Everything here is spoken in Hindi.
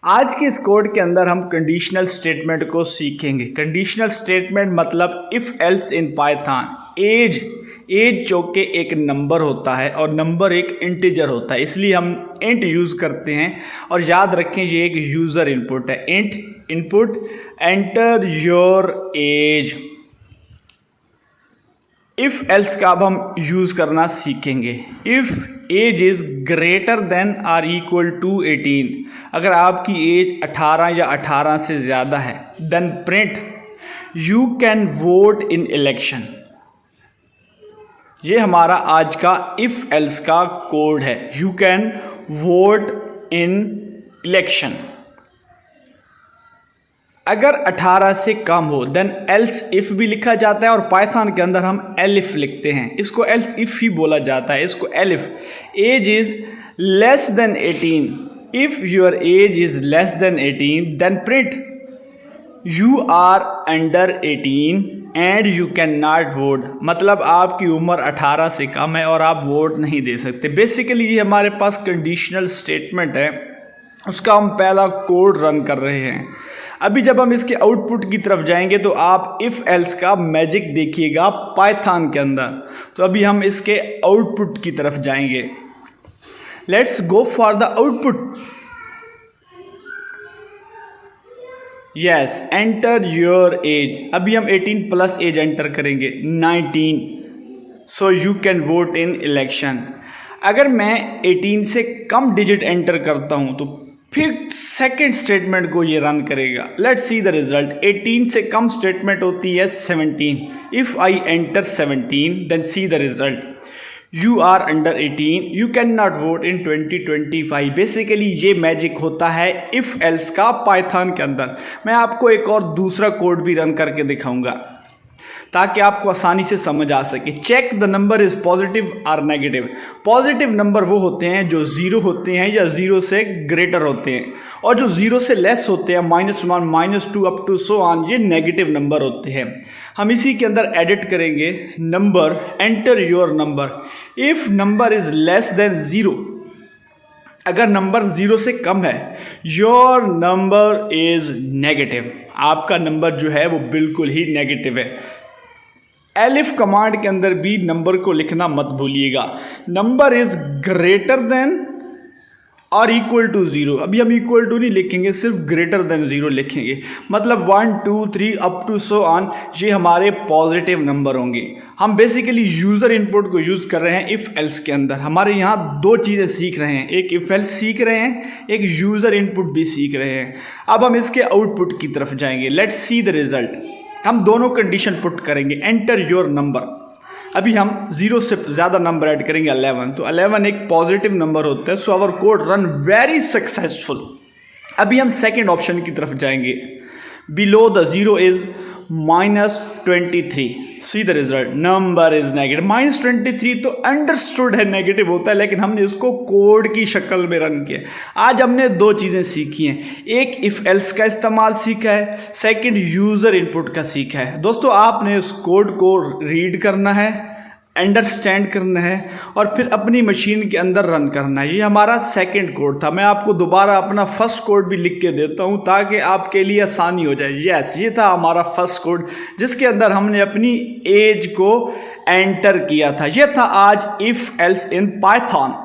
आज के इस कोड के अंदर हम कंडीशनल स्टेटमेंट को सीखेंगे। कंडीशनल स्टेटमेंट मतलब if else in Python. As जो कि एक नंबर होता है और नंबर एक इंटीजर होता है, इसलिए हम इंट यूज़ करते हैं। और याद रखें ये एक यूज़र इनपुट है। Int input enter your age. If else का अब हम यूज़ करना सीखेंगे। If age is greater than or equal to 18, अगर आपकी एज 18 या 18 से ज़्यादा है, then print you can vote in election. ये हमारा आज का इफ एल्स का कोड है। You can vote in election. अगर 18 से कम हो देन एल्स इफ भी लिखा जाता है और पाइथन के अंदर हम एलिफ लिखते हैं। इसको एल्स इफ ही बोला जाता है, इसको elif. Age is less than 18, if your age is less than 18 then print you are under 18 and you can not vote. मतलब आपकी उम्र 18 से कम है और आप वोट नहीं दे सकते। बेसिकली ये हमारे पास कंडीशनल स्टेटमेंट है, उसका हम पहला कोड रन कर रहे हैं। अभी जब हम इसके आउटपुट की तरफ जाएंगे तो आप इफ एल्स का मैजिक देखिएगा पाइथन के अंदर। तो अभी हम इसके आउटपुट की तरफ जाएंगे। Let's go for the output. Yes, enter your as. अभी हम 18 प्लस एज एंटर करेंगे, 19, so you can vote in election. अगर मैं 18 से कम डिजिट एंटर करता हूं तो फिर सेकेंड स्टेटमेंट को ये रन करेगा। Let's see the result. 18 से कम स्टेटमेंट होती है 17। If I enter 17 then see the result. You are under 18, you can not vote in 2025। Basically ये मैजिक होता है इफ एल्स का पाइथन के अंदर। मैं आपको एक और दूसरा कोड भी रन करके दिखाऊंगा ताकि आपको आसानी से समझ आ सके। Check the number is positive और नेगेटिव। पॉजिटिव नंबर वो होते हैं जो 0 होते हैं या 0 से ग्रेटर होते हैं, और जो 0 से लेस होते हैं -1 -2 अप टू सो ऑन, ये नेगेटिव नंबर होते हैं। हम इसी के अंदर एडिट करेंगे number, enter your number. If number is less then 0, अगर नंबर 0 से कम है, योर नंबर इज नेगेटिव। आपका नंबर जो है वो बिल्कुल ही नेगेटिव है। एलिफ कमांड के अंदर भी नंबर को लिखना मत भूलिएगा। नंबर इज ग्रेटर देन और इक्वल टू 0। अभी हम इक्वल टू नहीं लिखेंगे, सिर्फ ग्रेटर देन 0 लिखेंगे। मतलब 1 2 3 अप टू सो ऑन, ये हमारे पॉजिटिव नंबर होंगे। हम बेसिकली यूज़र इनपुट को यूज़ कर रहे हैं इफ एल्स के अंदर। हमारे यहाँ दो चीज़ें सीख रहे हैं, एक इफ एल्स सीख रहे हैं, एक यूज़र इनपुट भी सीख रहे हैं। अब हम इसके आउटपुट की तरफ जाएंगे। Let's see the result. हम दोनों कंडीशन पुट करेंगे। Enter your number. अभी हम 0 से ज़्यादा नंबर ऐड करेंगे, 11। तो 11 एक पॉजिटिव नंबर होता है, so our code run very successful. अभी हम सेकेंड ऑप्शन की तरफ जाएंगे। Below the 0 is -23। See the result, number is negative. -23 तो अंडरस्टूड है नेगेटिव होता है, लेकिन हमने इसको कोड की शक्ल में रन किया। आज हमने दो चीज़ें सीखी हैं, एक इफ एल्स का इस्तेमाल सीखा है, सेकंड यूज़र इनपुट का सीखा है। दोस्तों आपने इस कोड को रीड करना है, अंडरस्टैंड करना है और फिर अपनी मशीन के अंदर रन करना है। ये हमारा सेकंड कोड था। मैं आपको दोबारा अपना फर्स्ट कोड भी लिख के देता हूँ ताकि आपके लिए आसानी हो जाए। यस, ये था हमारा फर्स्ट कोड जिसके अंदर हमने अपनी एज को एंटर किया था। ये था आज इफ एल्स इन पाइथन।